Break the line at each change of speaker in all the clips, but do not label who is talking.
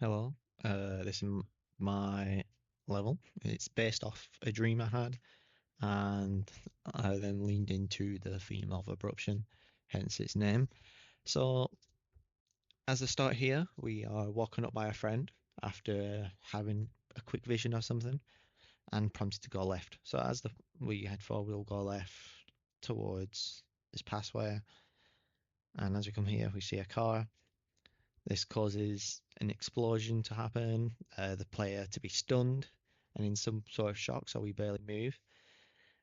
Hello. This is my level. It's based off a dream I had, and I then leaned into the theme of Abruption, hence its name. So, as a start here, we are walking up by a friend after having a quick vision of something and prompted to go left. So, as we head forward, we'll go left towards this pathway, and as we come here, we see a car. This causes an explosion to happen, the player to be stunned and in some sort of shock, so we barely move.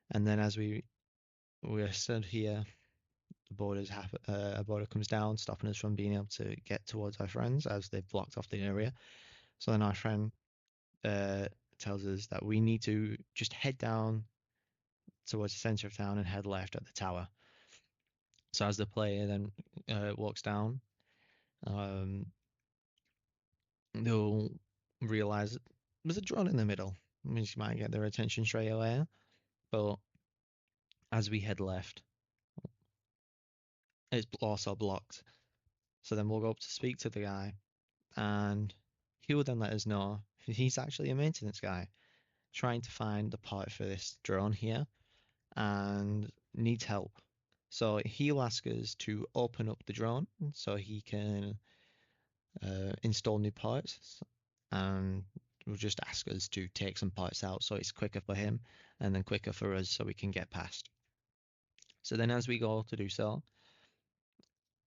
And then as we're stood here, a border comes down, stopping us from being able to get towards our friends as they've blocked off the area. So then our friend uh, tells us that we need to just head down towards the center of town and head left at the tower. So as the player then walks down, um, they'll realize there's a drone in the middle, which might get their attention straight away. But as we head left, it's also blocked. So then we'll go up to speak to the guy, and he will then let us know he's actually a maintenance guy trying to find the part for this drone here and needs help. So he'll ask us to open up the drone so he can install new parts, and will just ask us to take some parts out so it's quicker for him and then quicker for us so we can get past. So then as we go to do so,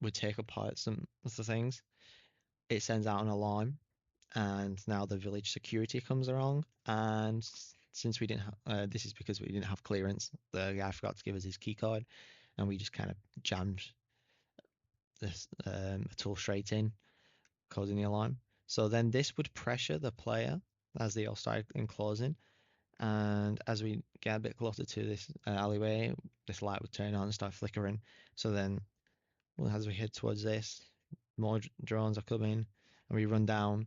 we take apart some of the things. It sends out an alarm, and now the village security comes along. And since we didn't have, this is because we didn't have clearance. The guy forgot to give us his key card, and we just kind of jammed this tool straight in, causing the alarm. So then this would pressure the player as they all start enclosing. And as we get a bit closer to this alleyway, this light would turn on and start flickering. So then, well, as we head towards this, more drones are coming, and we run down,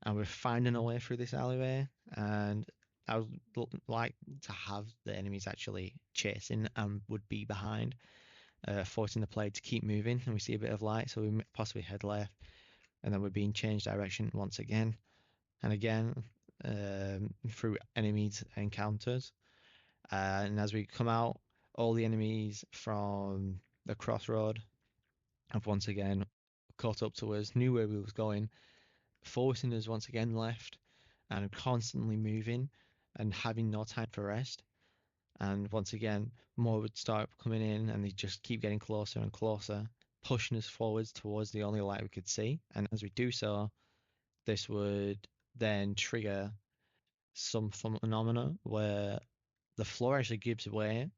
and we're finding a way through this alleyway. And I would like to have the enemies actually chasing and would be behind, forcing the player to keep moving. And we see a bit of light, so we possibly head left, and then we're being changed direction once again and again through enemies encounters. And as we come out, all the enemies from the crossroad have once again caught up to us, knew where we was going, forcing us once again left, and constantly moving and having no time for rest. And once again, more would start coming in, and they just keep getting closer and closer, pushing us forwards towards the only light we could see. And as we do so, this would then trigger some phenomena where the floor actually gives way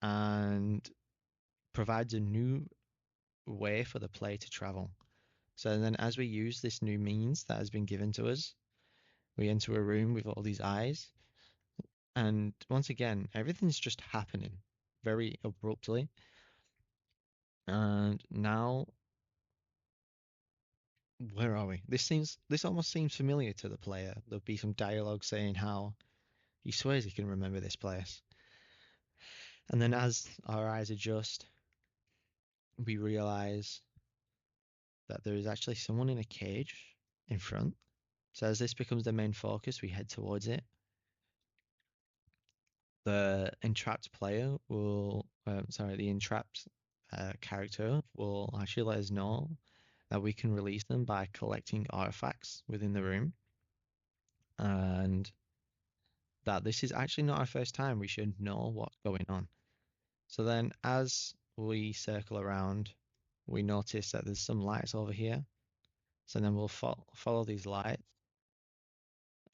and provides a new way for the player to travel. So then, as we use this new means that has been given to us, we enter a room with all these eyes, and once again, everything's just happening very abruptly. And now, where are we? This almost seems familiar to the player. There'll be some dialogue saying how he swears he can remember this place. And then, as our eyes adjust, we realize that there is actually someone in a cage in front. So as this becomes the main focus, we head towards it. The entrapped player will, sorry, the entrapped character will actually let us know that we can release them by collecting artifacts within the room, and that this is actually not our first time. We should know what's going on. So then, as we circle around, we notice that there's some lights over here. So then we'll follow these lights,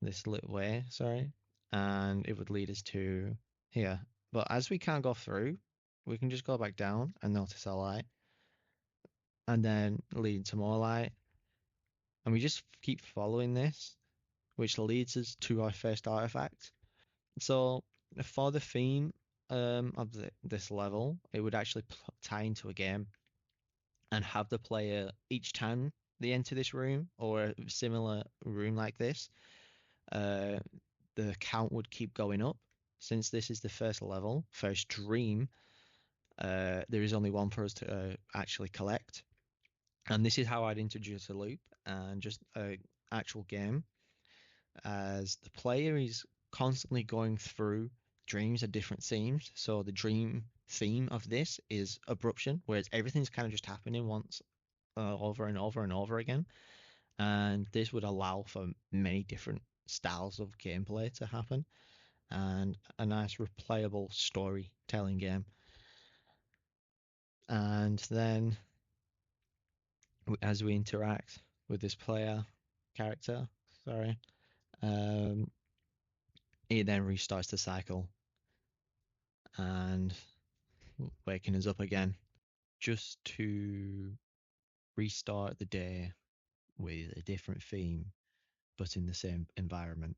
this lit way, sorry, and it would lead us to here. But as we can't go through, we can just go back down and notice a light, and then lead to more light, and we just keep following this, which leads us to our first artifact. So for the theme of this level, it would actually tie into a game and have the player each time they enter this room or a similar room like this, uh, the count would keep going up. Since this is the first level, first dream, there is only one for us to actually collect. And this is how I'd introduce a loop and just actual game, as the player is constantly going through dreams of different themes. So the dream theme of this is abruption, whereas everything's kind of just happening once over and over and over again. And this would allow for many different styles of gameplay to happen and a nice replayable storytelling game. And then as we interact with this player character, sorry, um, it then restarts the cycle and waking us up again just to restart the day with a different theme but in the same environment.